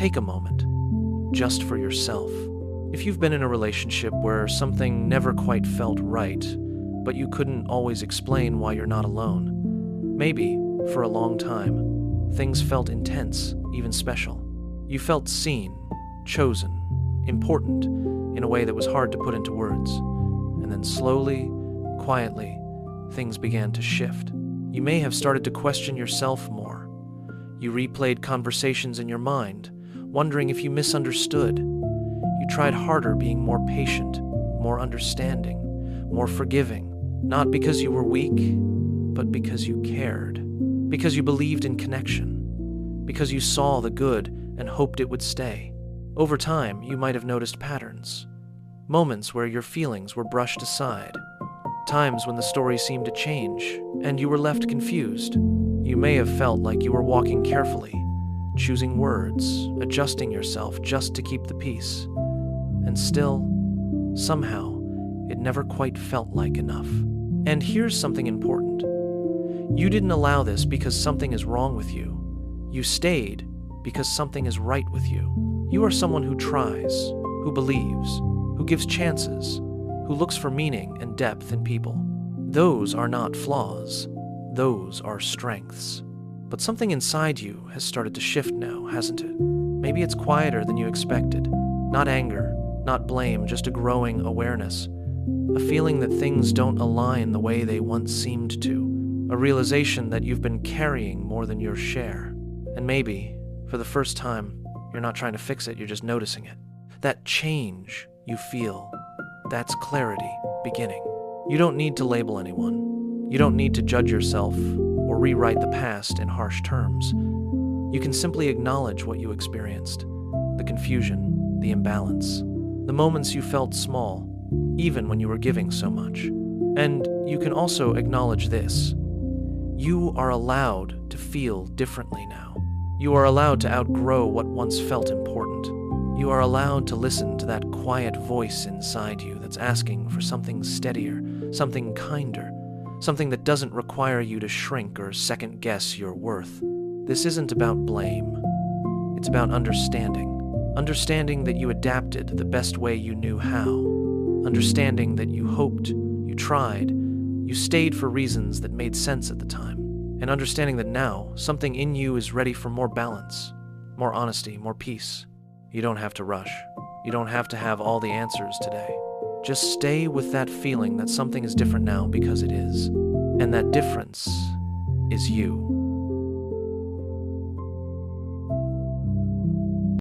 Take a moment, just for yourself. If you've been in a relationship where something never quite felt right, but you couldn't always explain why you're not alone, maybe, for a long time, things felt intense, even special. You felt seen, chosen, important, in a way that was hard to put into words. And then slowly, quietly, things began to shift. You may have started to question yourself more. You replayed conversations in your mind, wondering if you misunderstood. You tried harder, being more patient, more understanding, more forgiving, not because you were weak, but because you cared, because you believed in connection, because you saw the good and hoped it would stay. Over time, you might have noticed patterns, moments where your feelings were brushed aside, times when the story seemed to change, and you were left confused. You may have felt like you were walking carefully, choosing words, adjusting yourself just to keep the peace. And still, somehow, it never quite felt like enough. And here's something important. You didn't allow this because something is wrong with you. You stayed because something is right with you. You are someone who tries, who believes, who gives chances, who looks for meaning and depth in people. Those are not flaws. Those are strengths. But something inside you has started to shift now, hasn't it? Maybe it's quieter than you expected. Not anger, not blame, just a growing awareness. A feeling that things don't align the way they once seemed to. A realization that you've been carrying more than your share. And maybe, for the first time, you're not trying to fix it, you're just noticing it. That change you feel, that's clarity beginning. You don't need to label anyone. You don't need to judge yourself or rewrite the past in harsh terms. You can simply acknowledge what you experienced, the confusion, the imbalance, the moments you felt small, even when you were giving so much. And you can also acknowledge this. You are allowed to feel differently now. You are allowed to outgrow what once felt important. You are allowed to listen to that quiet voice inside you that's asking for something steadier, something kinder, something that doesn't require you to shrink or second-guess your worth. This isn't about blame. It's about understanding. Understanding that you adapted the best way you knew how. Understanding that you hoped, you tried, you stayed for reasons that made sense at the time. And understanding that now, something in you is ready for more balance, more honesty, more peace. You don't have to rush. You don't have to have all the answers today. Just stay with that feeling that something is different now because it is. And that difference is you.